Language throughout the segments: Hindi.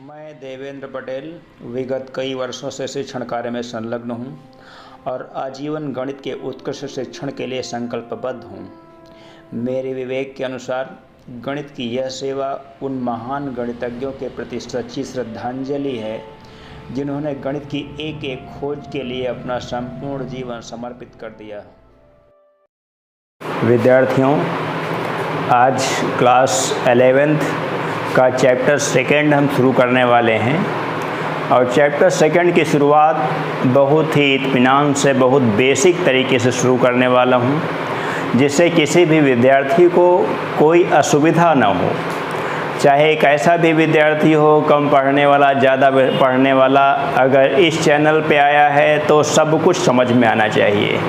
मैं देवेंद्र पटेल विगत कई वर्षों से शिक्षण कार्य में संलग्न हूँ और आजीवन गणित के उत्कृष्ट शिक्षण के लिए संकल्पबद्ध हूँ। मेरे विवेक के अनुसार गणित की यह सेवा उन महान गणितज्ञों के प्रति सच्ची श्रद्धांजलि है जिन्होंने गणित की एक एक खोज के लिए अपना संपूर्ण जीवन समर्पित कर दिया। विद्यार्थियों, आज क्लास 11th का चैप्टर सेकंड हम शुरू करने वाले हैं और चैप्टर सेकंड की शुरुआत बहुत ही इत्मीनान से, बहुत बेसिक तरीके से शुरू करने वाला हूं, जिससे किसी भी विद्यार्थी को कोई असुविधा न हो। चाहे एक ऐसा भी विद्यार्थी हो, कम पढ़ने वाला, ज़्यादा पढ़ने वाला, अगर इस चैनल पे आया है तो सब कुछ समझ में आना चाहिए।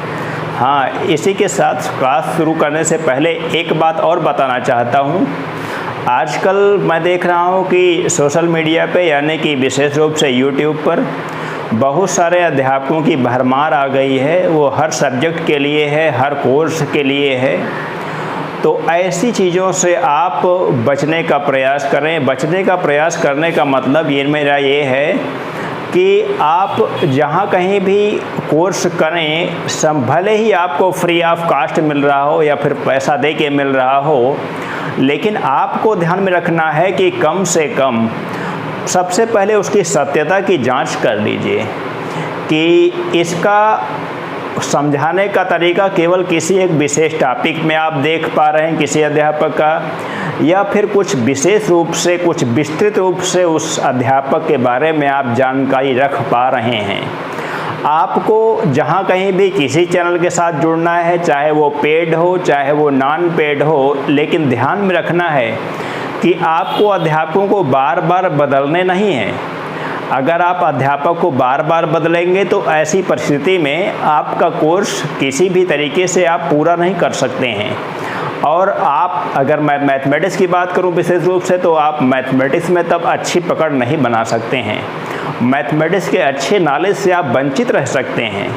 हाँ, इसी के साथ क्लास शुरू करने से पहले एक बात और बताना चाहता हूँ। आजकल मैं देख रहा हूँ कि सोशल मीडिया पे, यानी कि विशेष रूप से यूट्यूब पर बहुत सारे अध्यापकों की भरमार आ गई है। वो हर सब्जेक्ट के लिए है, हर कोर्स के लिए है। तो ऐसी चीज़ों से आप बचने का प्रयास करें। बचने का प्रयास करने का मतलब ये मेरा ये है कि आप जहाँ कहीं भी कोर्स करें, भले ही आपको फ्री ऑफ कास्ट मिल रहा हो या फिर पैसा दे के मिल रहा हो, लेकिन आपको ध्यान में रखना है कि कम से कम सबसे पहले उसकी सत्यता की जांच कर लीजिए कि इसका समझाने का तरीका केवल किसी एक विशेष टॉपिक में आप देख पा रहे हैं किसी अध्यापक का, या फिर कुछ विशेष रूप से, कुछ विस्तृत रूप से उस अध्यापक के बारे में आप जानकारी रख पा रहे हैं। आपको जहाँ कहीं भी किसी चैनल के साथ जुड़ना है, चाहे वो पेड हो चाहे वो नॉन पेड हो, लेकिन ध्यान में रखना है कि आपको अध्यापकों को बार बार बदलने नहीं है। अगर आप अध्यापक को बार बार बदलेंगे तो ऐसी परिस्थिति में आपका कोर्स किसी भी तरीके से आप पूरा नहीं कर सकते हैं। और आप, अगर मैं मैथमेटिक्स की बात करूं विशेष रूप से, तो आप मैथमेटिक्स में तब अच्छी पकड़ नहीं बना सकते हैं। मैथमेटिक्स के अच्छे नॉलेज से आप वंचित रह सकते हैं।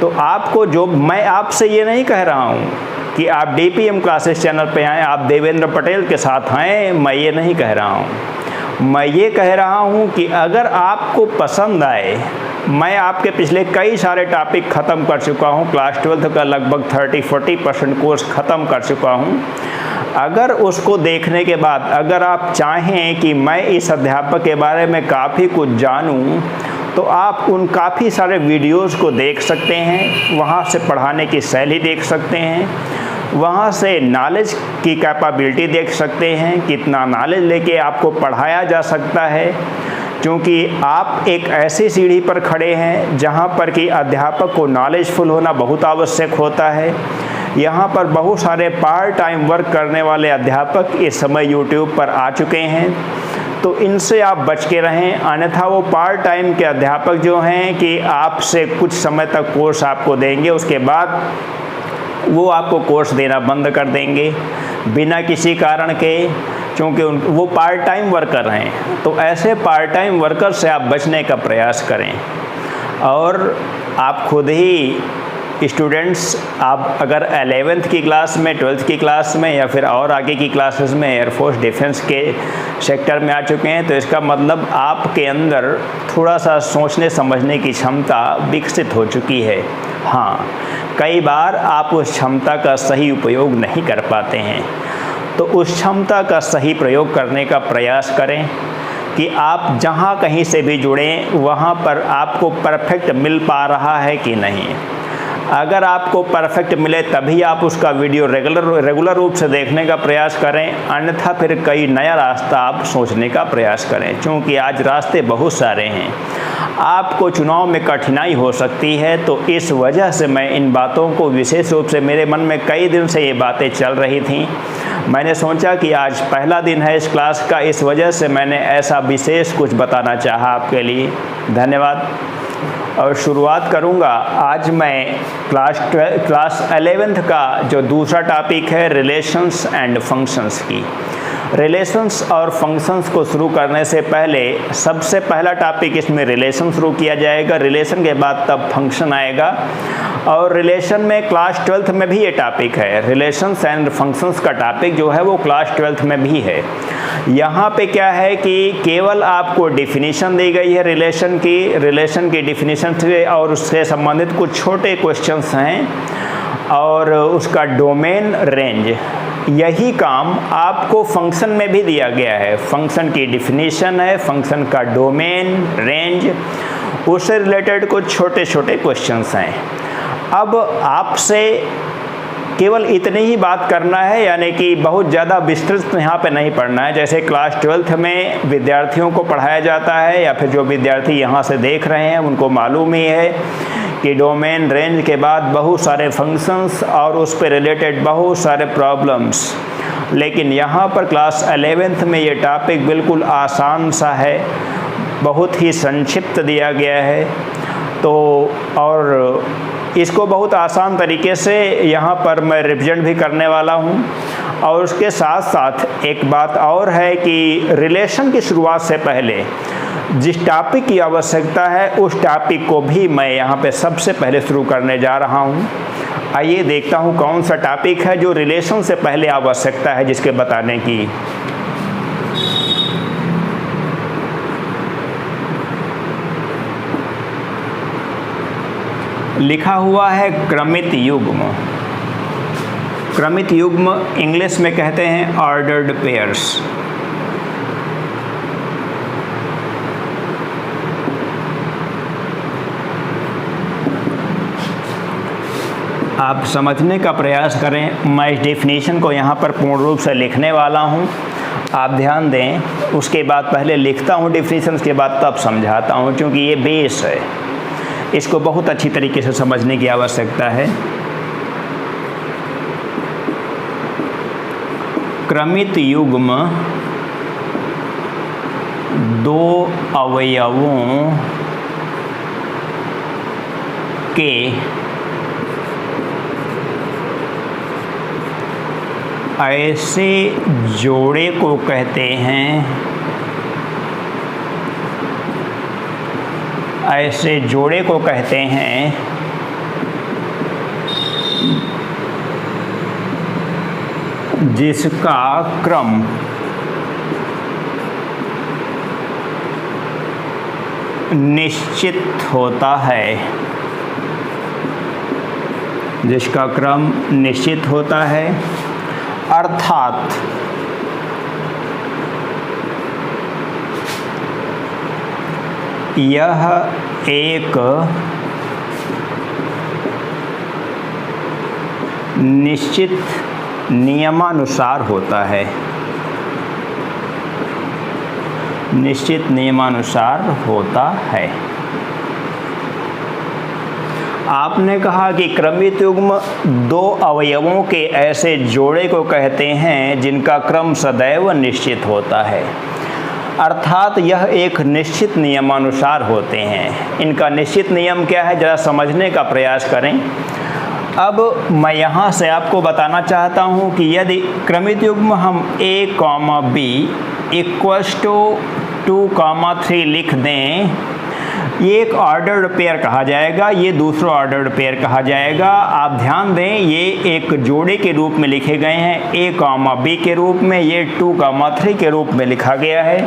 तो आपको, जो मैं आपसे ये नहीं कह रहा हूँ कि आप DPM क्लासेस चैनल पे आएँ, आप देवेंद्र पटेल के साथ आएँ, मैं ये नहीं कह रहा हूँ। मैं ये कह रहा हूँ कि अगर आपको पसंद आए, मैं आपके पिछले कई सारे टॉपिक ख़त्म कर चुका हूँ। क्लास 12th का लगभग 30-40% कोर्स ख़त्म कर चुका हूँ। अगर उसको देखने के बाद अगर आप चाहें कि मैं इस अध्यापक के बारे में काफ़ी कुछ जानूँ, तो आप उन काफ़ी सारे वीडियोज़ को देख सकते हैं, वहाँ से पढ़ाने की शैली देख सकते हैं, वहाँ से नॉलेज की कैपेबिलिटी देख सकते हैं, कितना नॉलेज लेके आपको पढ़ाया जा सकता है। क्योंकि आप एक ऐसी सीढ़ी पर खड़े हैं जहाँ पर कि अध्यापक को नॉलेजफुल होना बहुत आवश्यक होता है। यहाँ पर बहुत सारे पार्ट टाइम वर्क करने वाले अध्यापक इस समय यूट्यूब पर आ चुके हैं, तो इनसे आप बच के रहें। अन्यथा वो पार्ट टाइम के अध्यापक जो हैं कि आपसे कुछ समय तक कोर्स आपको देंगे, उसके बाद वो आपको कोर्स देना बंद कर देंगे बिना किसी कारण के, क्योंकि वो पार्ट टाइम वर्कर हैं। तो ऐसे पार्ट टाइम वर्कर से आप बचने का प्रयास करें। और आप खुद ही स्टूडेंट्स, आप अगर 11th की क्लास में, 12th की क्लास में या फिर और आगे की क्लासेस में एयरफोर्स डिफेंस के सेक्टर में आ चुके हैं, तो इसका मतलब आपके अंदर थोड़ा सा सोचने समझने की क्षमता विकसित हो चुकी है। हाँ, कई बार आप उस क्षमता का सही उपयोग नहीं कर पाते हैं, तो उस क्षमता का सही प्रयोग करने का प्रयास करें कि आप जहाँ कहीं से भी जुड़ें वहाँ पर आपको परफेक्ट मिल पा रहा है कि नहीं। अगर आपको परफेक्ट मिले तभी आप उसका वीडियो रेगुलर रूप से देखने का प्रयास करें, अन्यथा फिर कई नया रास्ता आप सोचने का प्रयास करें। क्योंकि आज रास्ते बहुत सारे हैं, आपको चुनाव में कठिनाई हो सकती है। तो इस वजह से मैं इन बातों को, विशेष रूप से मेरे मन में कई दिन से ये बातें चल रही थीं, मैंने सोचा कि आज पहला दिन है इस क्लास का, इस वजह से मैंने ऐसा विशेष कुछ बताना चाहा आपके लिए। धन्यवाद। और शुरुआत करूंगा आज मैं क्लास 11th का जो दूसरा टॉपिक है, रिलेशंस एंड फंक्शंस की। रिलेशंस और फंक्शंस को शुरू करने से पहले सबसे पहला टॉपिक इसमें रिलेशन शुरू किया जाएगा। रिलेशन के बाद तब फंक्शन आएगा। और रिलेशन में क्लास 12th में भी ये टॉपिक है। रिलेशंस एंड फंक्शंस का टॉपिक जो है वो क्लास 12th में भी है। यहाँ पे क्या है कि केवल आपको डिफिनीशन दी गई है रिलेशन की डिफिनीशन से और उससे संबंधित कुछ छोटे क्वेश्चंस हैं और उसका डोमेन रेंज। यही काम आपको फंक्शन में भी दिया गया है। फंक्शन की डिफिनीशन है, फंक्शन का डोमेन रेंज, उससे रिलेटेड कुछ छोटे छोटे क्वेश्चंस हैं। अब आपसे केवल इतनी ही बात करना है, यानी कि बहुत ज़्यादा विस्तृत यहाँ पे नहीं पढ़ना है। जैसे क्लास 12th में विद्यार्थियों को पढ़ाया जाता है या फिर जो विद्यार्थी यहाँ से देख रहे हैं उनको मालूम ही है कि डोमेन रेंज के बाद बहुत सारे फंक्शंस और उस पर रिलेटेड बहुत सारे प्रॉब्लम्स। लेकिन यहाँ पर क्लास 11th में ये टॉपिक बिल्कुल आसान सा है, बहुत ही संक्षिप्त दिया गया है। तो और इसको बहुत आसान तरीके से यहाँ पर मैं रिप्रेजेंट भी करने वाला हूँ। और उसके साथ साथ एक बात और है कि रिलेशन की शुरुआत से पहले जिस टॉपिक की आवश्यकता है उस टॉपिक को भी मैं यहाँ पे सबसे पहले शुरू करने जा रहा हूँ। आइए देखता हूँ कौन सा टॉपिक है जो रिलेशन से पहले आवश्यकता है जिसके बताने की। लिखा हुआ है क्रमित युग्म। क्रमित युग्म इंग्लिश में कहते हैं ऑर्डर्ड पेयर्स। आप समझने का प्रयास करें। मैं इस डेफिनेशन को यहाँ पर पूर्ण रूप से लिखने वाला हूँ, आप ध्यान दें। उसके बाद पहले लिखता हूँ डेफिनेशन के बाद तब समझाता हूँ, क्योंकि ये बेस है, इसको बहुत अच्छी तरीके से समझने की आवश्यकता है। क्रमित युग्म दो अवयवों के ऐसे जोड़े को कहते हैं, ऐसे जोड़े को कहते हैं जिसका क्रम निश्चित होता है, जिसका क्रम निश्चित होता है। अर्थात यह एक निश्चित नियमानुसार होता है, निश्चित नियमानुसार होता है। आपने कहा कि क्रमित युग्म दो अवयवों के ऐसे जोड़े को कहते हैं जिनका क्रम सदैव निश्चित होता है, अर्थात यह एक निश्चित नियमानुसार होते हैं। इनका निश्चित नियम क्या है, ज़रा समझने का प्रयास करें। अब मैं यहाँ से आपको बताना चाहता हूँ कि यदि क्रमित युग्म हम a, b इक्वल्स टू 2, 3 लिख दें, ये एक ऑर्डर्ड पेयर कहा जाएगा, ये दूसरा ऑर्डर्ड पेयर कहा जाएगा। आप ध्यान दें, ये एक जोड़े के रूप में लिखे गए हैं, a, b के रूप में, ये 2, 3 के रूप में लिखा गया है।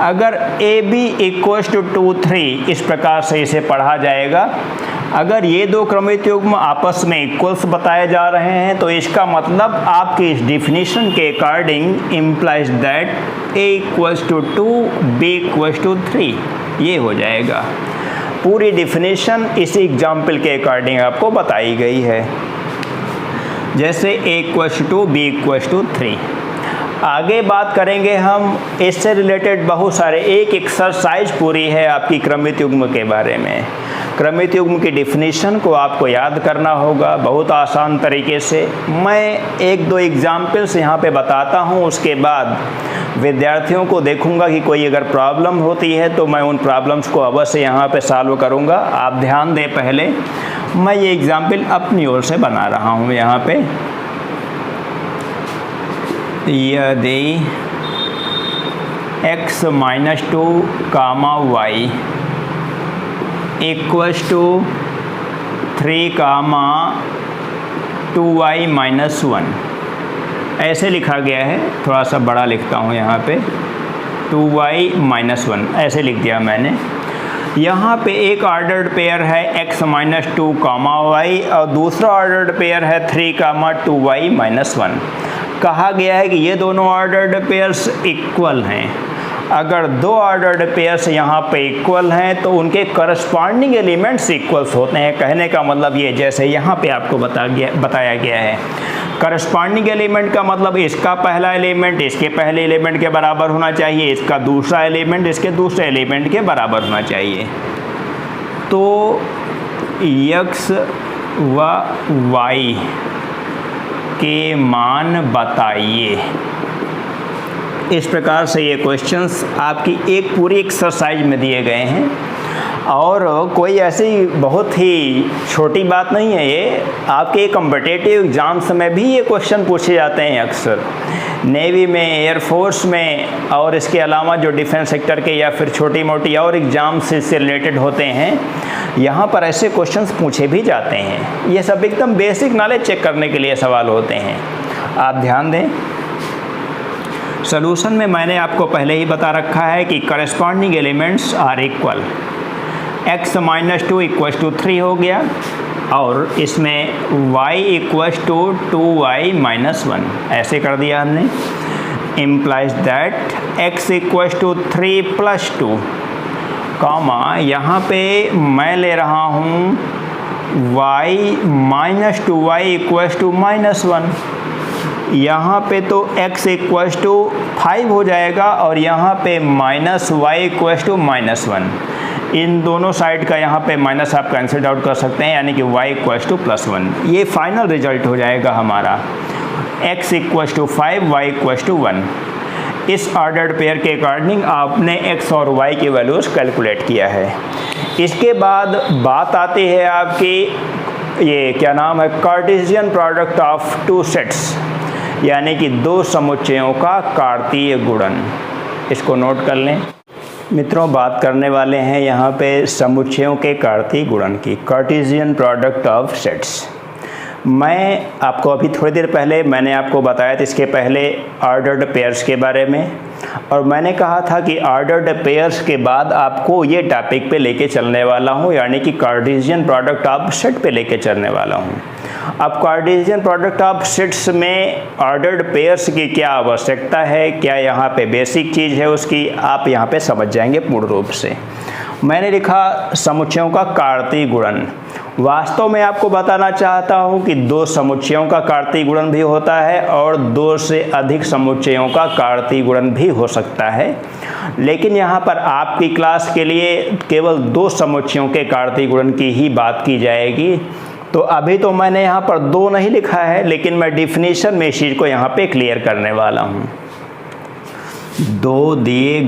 अगर ab इक्वल्स टू 2, 3 इस प्रकार से इसे पढ़ा जाएगा। अगर ये दो क्रमित युग्म आपस में इक्वल्स बताए जा रहे हैं तो इसका मतलब आपकी इस डिफिनीशन के according implies that a equals to 2, b equals to 3, ये हो जाएगा। पूरी डिफिनीशन इस एग्जाम्पल के अकॉर्डिंग आपको बताई गई है, जैसे a equals to 2, b equals to 3। आगे बात करेंगे हम इससे रिलेटेड बहुत सारे, एक एक्सरसाइज पूरी है आपकी क्रमित युग्म के बारे में। क्रमित युग्म की डिफिनीशन को आपको याद करना होगा बहुत आसान तरीके से। मैं एक दो एग्जाम्पल्स यहाँ पे बताता हूँ, उसके बाद विद्यार्थियों को देखूँगा कि कोई अगर प्रॉब्लम होती है तो मैं उन प्रॉब्लम्स को अवश्य यहाँ पे सॉल्व करूँगा। आप ध्यान दें, पहले मैं ये एग्जाम्पल अपनी ओर से बना रहा हूँ यहाँ पे। यदि x - 2, y equals to 2y minus 1 ऐसे लिखा गया है। थोड़ा सा बड़ा लिखता हूँ यहाँ पे, 2y माइनस 1 ऐसे लिख दिया मैंने। यहाँ पे एक ऑर्डर्ड पेयर है x माइनस 2 कामा y और दूसरा ऑर्डर्ड पेयर है 3 कामा 2y माइनस 1। कहा गया है कि ये दोनों ऑर्डर्ड पेयर्स इक्वल हैं। अगर दो ऑर्डर्ड पेयर्स यहाँ पे इक्वल हैं तो उनके करस्पॉन्डिंग एलिमेंट्स इक्वल्स होते हैं। कहने का मतलब ये, जैसे यहाँ पे आपको बताया गया है, करस्पॉन्डिंग एलिमेंट का मतलब इसका पहला एलिमेंट इसके पहले एलिमेंट के बराबर होना चाहिए, इसका दूसरा एलिमेंट इसके दूसरे एलिमेंट के बराबर होना चाहिए। तो x व y के मान बताइए। इस प्रकार से ये क्वेश्चंस आपकी एक पूरी एक्सरसाइज में दिए गए हैं और कोई ऐसी बहुत ही छोटी बात नहीं है। ये आपके कॉम्पिटिटिव एग्ज़ाम्स में भी ये क्वेश्चन पूछे जाते हैं अक्सर, नेवी में, एयरफोर्स में, और इसके अलावा जो डिफेंस सेक्टर के या फिर छोटी मोटी और एग्ज़ाम्स से रिलेटेड होते हैं, यहाँ पर ऐसे क्वेश्चंस पूछे भी जाते हैं। ये सब एकदम बेसिक नॉलेज चेक करने के लिए सवाल होते हैं। आप ध्यान दें, सॉल्यूशन में मैंने आपको पहले ही बता रखा है कि corresponding elements are equal. x minus 2 equals to 3 हो गया और इसमें y equals to 2y minus 1 ऐसे कर दिया हमने। Implies that x equals to 3 plus 2 comma, यहाँ पे मैं ले रहा हूँ y minus 2y equals to minus 1। यहाँ पे तो x इक्वल्स टू 5 हो जाएगा और यहाँ पे minus y equals to minus 1। इन दोनों साइड का यहाँ पे माइनस आप कैंसिल आउट कर सकते हैं, यानी कि y इक्वल्स टू प्लस 1। ये फाइनल रिजल्ट हो जाएगा हमारा, x equals to 5 y equals to 1। इस ऑर्डर्ड पेयर के अकॉर्डिंग आपने x और y की वैल्यूज़ कैलकुलेट किया है। इसके बाद बात आती है आपकी, ये क्या नाम है, Cartesian product of two sets, यानी कि दो समुच्चयों का कार्तीय गुणन। इसको नोट कर लें मित्रों। बात करने वाले हैं यहाँ पे समुच्चयों के कार्तीय गुणन की, कार्टेशियन प्रोडक्ट ऑफ सेट्स। मैं आपको अभी थोड़ी देर पहले मैंने आपको बताया था इसके पहले ऑर्डर्ड पेयर्स के बारे में, और मैंने कहा था कि ऑर्डर्ड पेयर्स के बाद आपको ये टॉपिक पे लेके चलने वाला हूँ, यानी कि कार्टेशियन प्रोडक्ट ऑफ सेट पे लेके चलने वाला हूँ। अब कार्टेशियन प्रोडक्ट ऑफ सेट्स में ऑर्डर्ड पेयर्स की क्या आवश्यकता है, क्या यहाँ पे बेसिक चीज़ है उसकी, आप यहाँ पे समझ जाएंगे पूर्ण रूप से। मैंने लिखा समुच्चयों का कार्तीय गुणन। वास्तव में आपको बताना चाहता हूँ कि दो समुच्चयों का कार्तीय गुणन भी होता है और दो से अधिक समुच्चयों का कार्तीय गुणन भी हो सकता है, लेकिन यहाँ पर आपकी क्लास के लिए केवल दो समुच्चयों के कार्तीय गुणन की ही बात की जाएगी। तो अभी तो मैंने यहाँ पर दो नहीं लिखा है, लेकिन मैं डिफिनीशन में इस चीज़ को यहाँ पे क्लियर करने वाला हूँ। दो दिए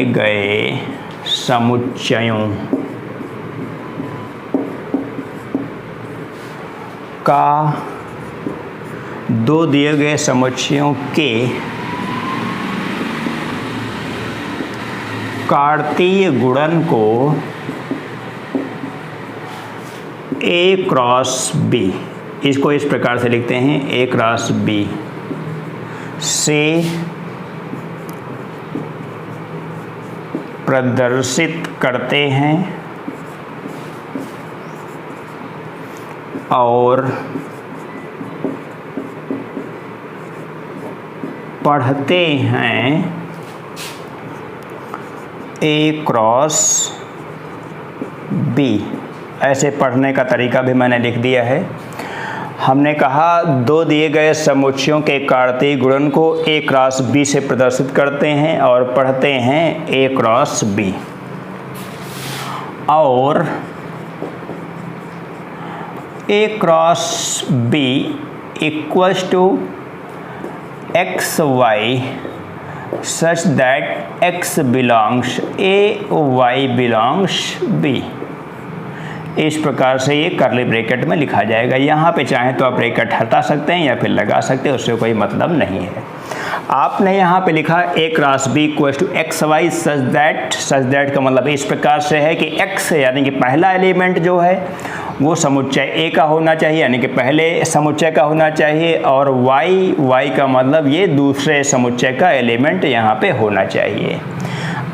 गए समुच्चयों का, दो दिए गए समुच्चयों के कार्तीय गुणन को A क्रॉस B, इसको इस प्रकार से लिखते हैं, A क्रॉस B से प्रदर्शित करते हैं और पढ़ते हैं A क्रॉस B। ऐसे पढ़ने का तरीका भी मैंने लिख दिया है। हमने कहा दो दिए गए समुच्चयों के कार्तीय गुणन को A क्रॉस B से प्रदर्शित करते हैं और पढ़ते हैं A क्रॉस B, और A cross B equals to x y such that x belongs A, y belongs B। इस प्रकार से ये कर्ली ब्रैकेट में लिखा जाएगा। यहाँ पे चाहें तो आप ब्रैकेट हटा सकते हैं या फिर लगा सकते हैं, उससे कोई मतलब नहीं है। आपने यहाँ पे लिखा a cross b equals to x y such that का मतलब इस प्रकार से है कि x यानी कि पहला एलिमेंट जो है वो समुच्चय a का होना चाहिए, यानी कि पहले समुच्चय का होना चाहिए, और y का मतलब ये दूसरे समुच्चय का एलिमेंट यहाँ पे होना चाहिए।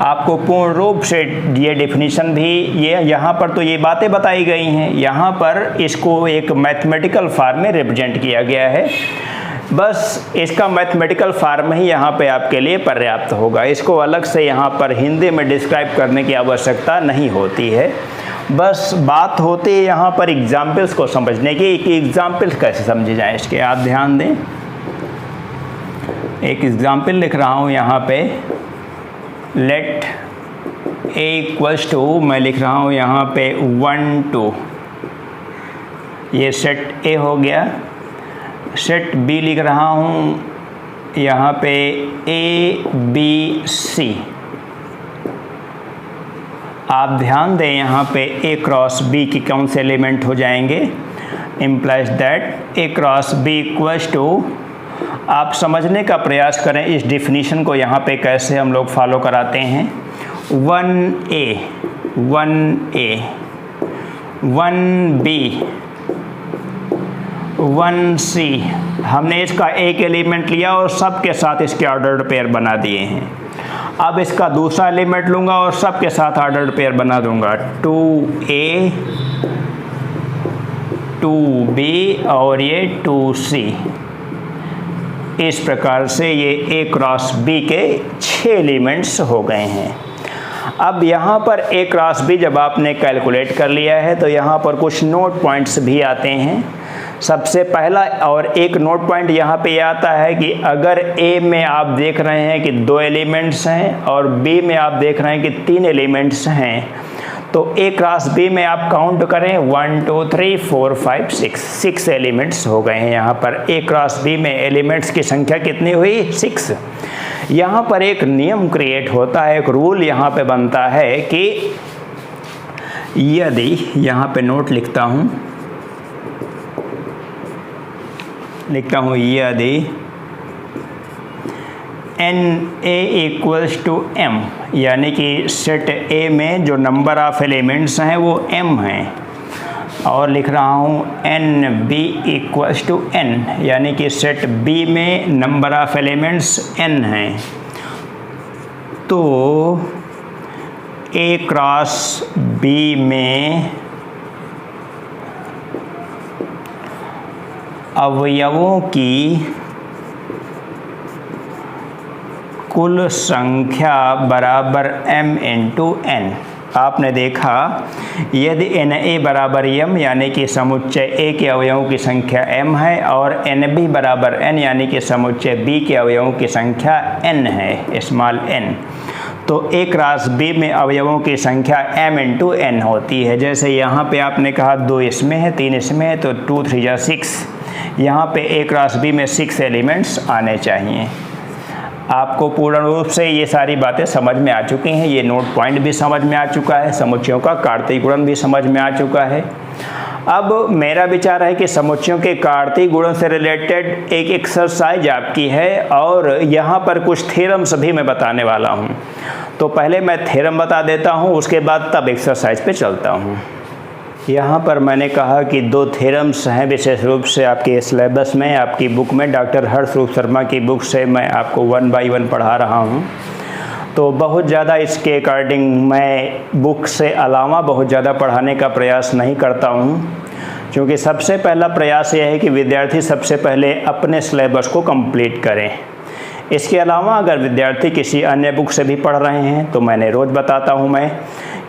आपको पूर्ण रूप से ये डेफिनेशन भी ये यहाँ पर तो ये बातें बताई गई हैं, यहाँ पर इसको एक मैथमेटिकल फॉर्म में रिप्रेजेंट किया गया है। बस इसका मैथमेटिकल फॉर्म ही यहाँ पे आपके लिए पर्याप्त होगा, इसको अलग से यहाँ पर हिंदी में डिस्क्राइब करने की आवश्यकता नहीं होती है। बस बात होती है यहाँ पर एग्जाम्पल्स को समझने की कि एग्जाम्पल्स कैसे समझे जाएँ इसके। आप ध्यान दें, एक एग्जाम्पल लिख रहा हूँ यहाँ पे, लेट a इक्वल्स टू, मैं लिख रहा हूँ यहाँ पे 1 2, ये सेट A हो गया। सेट B लिख रहा हूँ यहाँ पे A B C। आप ध्यान दें यहाँ पे A क्रॉस B की कौन से एलिमेंट हो जाएंगे, implies that A cross B equals to, आप समझने का प्रयास करें इस डिफिनीशन को यहाँ पे कैसे हम लोग फॉलो कराते हैं। 1A 1A 1B 1C, हमने इसका एक एलिमेंट लिया और सब के साथ इसके ऑर्डर्ड पेयर बना दिए हैं। अब इसका दूसरा एलिमेंट लूँगा और सब के साथ ऑर्डर्ड पेयर बना दूँगा, 2A 2B और ये 2C। इस प्रकार से ये A क्रॉस B के 6 एलिमेंट्स हो गए हैं। अब यहाँ पर A क्रॉस B जब आपने कैलकुलेट कर लिया है तो यहाँ पर कुछ नोट पॉइंट्स भी आते हैं। सबसे पहला और एक नोट पॉइंट यहाँ पे आता है कि अगर A में आप देख रहे हैं कि 2 एलिमेंट्स हैं और B में आप देख रहे हैं कि 3 एलिमेंट्स हैं, तो A क्रॉस B में आप काउंट करें 1 2 3 4 5 6 एलिमेंट्स हो गए हैं। यहाँ पर A क्रॉस B में एलिमेंट्स की संख्या कितनी हुई, 6। यहाँ पर एक नियम क्रिएट होता है, एक रूल यहाँ पे बनता है कि यदि, यहाँ पे नोट लिखता हूँ यदि NA इक्वल्स टू M, यानी कि सेट A में जो नंबर ऑफ एलिमेंट्स हैं वो M हैं, और लिख रहा हूँ NB इक्वल्स टू N, यानी कि सेट B में नंबर ऑफ एलिमेंट्स N हैं, तो A क्रॉस B में अवयवों की कुल संख्या बराबर m इंटू n। आपने देखा यदि NA बराबर m यानी कि समुच्चय A के अवयवों की संख्या m है, और NB बराबर n यानी कि समुच्चय B के अवयवों की संख्या n है, स्मॉल n, तो A क्रॉस B में अवयवों की संख्या m इंटू n होती है। जैसे यहाँ पे आपने कहा 2 इसमें है 3 इसमें है, तो 2 3 जा 6, यहाँ पे A क्रॉस B में 6 एलिमेंट्स आने चाहिए। आपको पूर्ण रूप से ये सारी बातें समझ में आ चुकी हैं, ये नोट पॉइंट भी समझ में आ चुका है, समुच्चयों का कार्तीय गुणन भी समझ में आ चुका है। अब मेरा विचार है कि समुच्चयों के कार्तीय गुणन से रिलेटेड एक एक्सरसाइज आपकी है, और यहाँ पर कुछ थ्योरम्स भी मैं बताने वाला हूँ। तो पहले मैं थ्योरम बता देता हूँ, उसके बाद तब एक्सरसाइज पे चलता हूँ। यहाँ पर मैंने कहा कि 2 थ्योरम्स हैं विशेष रूप से आपके सिलेबस में, आपकी बुक में, डॉक्टर हर्षरूप शर्मा की बुक से मैं आपको 1 बाय 1 पढ़ा रहा हूँ। तो बहुत ज़्यादा इसके अकॉर्डिंग मैं बुक से अलावा बहुत ज़्यादा पढ़ाने का प्रयास नहीं करता हूँ, क्योंकि सबसे पहला प्रयास यह है कि विद्यार्थी सबसे पहले अपने सिलेबस को कंप्लीट करें। इसके अलावा अगर विद्यार्थी किसी अन्य बुक से भी पढ़ रहे हैं तो मैंने रोज़ बताता हूँ मैं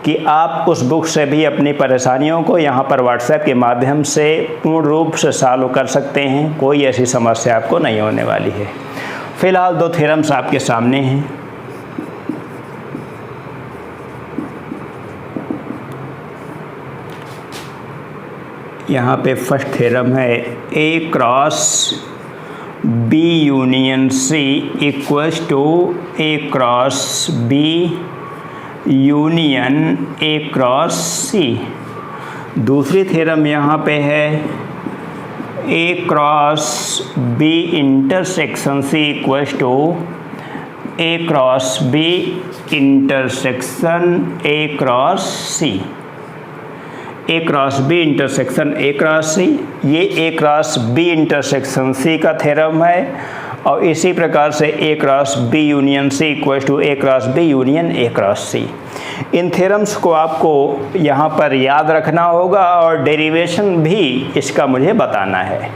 कि आप उस बुक से भी अपनी परेशानियों को यहाँ पर व्हाट्सएप के माध्यम से पूर्ण रूप से सॉल्व कर सकते हैं, कोई ऐसी समस्या आपको नहीं होने वाली है। फिलहाल 2 थ्योरम्स आपके सामने हैं। यहाँ पे फर्स्ट थ्योरम है A cross B union C equals to A cross B union A cross C। दूसरी थ्योरम यहाँ पे है A cross B intersection C equals to A cross B intersection A cross C। A cross B intersection A cross C, ये A cross B intersection C का थ्योरम है। और इसी प्रकार से A cross B union C equals to A cross B union A cross C। In theorems को आपको यहाँ पर याद रखना होगा और डेरिवेशन भी इसका मुझे बताना है।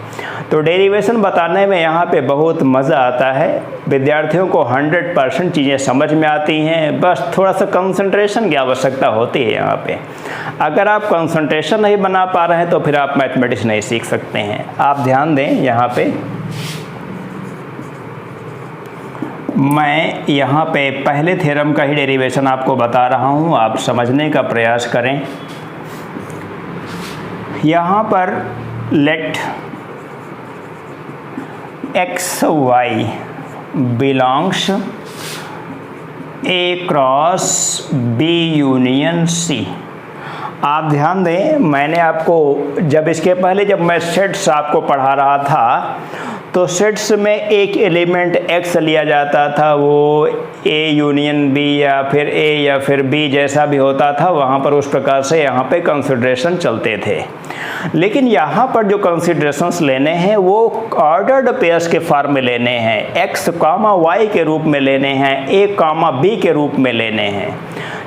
तो डेरिवेशन बताने में यहाँ पे बहुत मज़ा आता है, विद्यार्थियों को 100% चीज़ें समझ में आती हैं, बस थोड़ा सा कंसंट्रेशन की आवश्यकता होती है यहाँ पे। अगर आप कंसंट्रेशन नहीं बना पा रहे हैं तो फिर आप मैथमेटिक्स नहीं सीख सकते हैं। आप ध्यान दें, यहाँ पे मैं यहाँ पे पहले थ्योरम का ही डेरिवेशन आपको बता रहा हूँ, आप समझने का प्रयास करें। यहाँ पर let x y belongs A cross B union C। आप ध्यान दें, मैंने आपको जब इसके पहले जब मैं सेट्स आपको पढ़ा रहा था तो सेट्स में एक एलिमेंट x लिया जाता था, वो A यूनियन B या फिर A या फिर B जैसा भी होता था, वहाँ पर उस प्रकार से यहाँ पे कंसिडरेशन चलते थे। लेकिन यहाँ पर जो कंसिडरेशंस लेने हैं वो ऑर्डर्ड पेयर्स के फॉर्म में लेने हैं, x कामा y के रूप में लेने हैं, A कामा B के रूप में लेने हैं।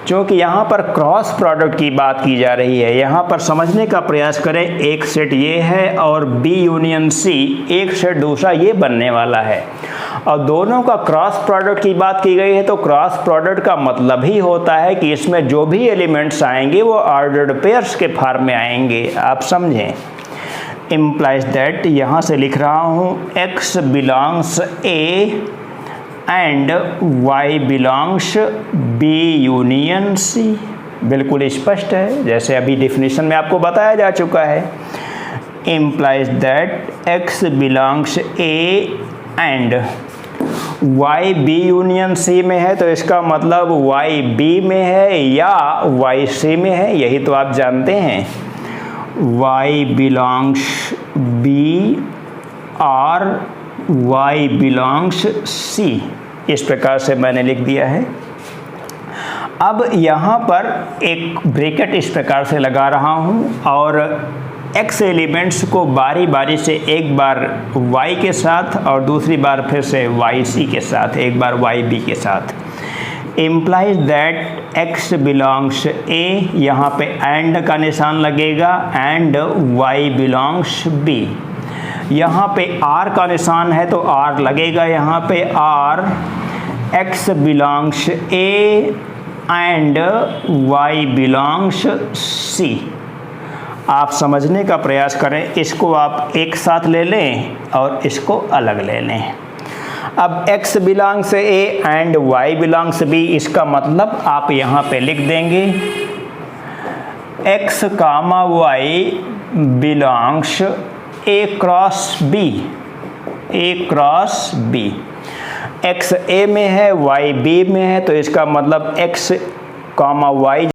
क्योंकि यहाँ पर क्रॉस प्रोडक्ट की बात की जा रही है, यहाँ पर समझने का प्रयास करें। एक सेट ये है और B यूनियन C, एक सेट दूसरा ये बनने वाला है और दोनों का क्रॉस प्रोडक्ट की बात की गई है। तो क्रॉस प्रोडक्ट का मतलब ही होता है कि इसमें जो भी एलिमेंट्स आएंगे वो ऑर्डर्ड पेयर्स के फॉर्म में आएंगे। आप समझें, इम्प्लाइज दैट, यहाँ से लिख रहा हूँ x belongs A and y belongs B union C। बिल्कुल स्पष्ट है, जैसे अभी डिफिनीशन में आपको बताया जा चुका है। Implies that x belongs A and y B union C में है, तो इसका मतलब y B में है या y C में है, यही तो आप जानते हैं। y बिलोंग्स B और y बिलोंग्स C, इस प्रकार से मैंने लिख दिया है। अब यहाँ पर एक ब्रैकेट इस प्रकार से लगा रहा हूँ और x एलिमेंट्स को बारी बारी से एक बार y के साथ और दूसरी बार फिर से yc के साथ, एक बार yb के साथ। Implies that x belongs A, यहाँ पे एंड का निशान लगेगा, एंड y बिलोंग्स B। यहाँ पे R का निशान है तो R लगेगा, यहाँ पे R x belongs A and y belongs C। आप समझने का प्रयास करें, इसको आप एक साथ ले लें और इसको अलग ले लें। अब x belongs A and y belongs B, इसका मतलब आप यहाँ पे लिख देंगे x comma y belongs A cross B, A cross B। x A में है, y B में है, तो इसका मतलब x कामा y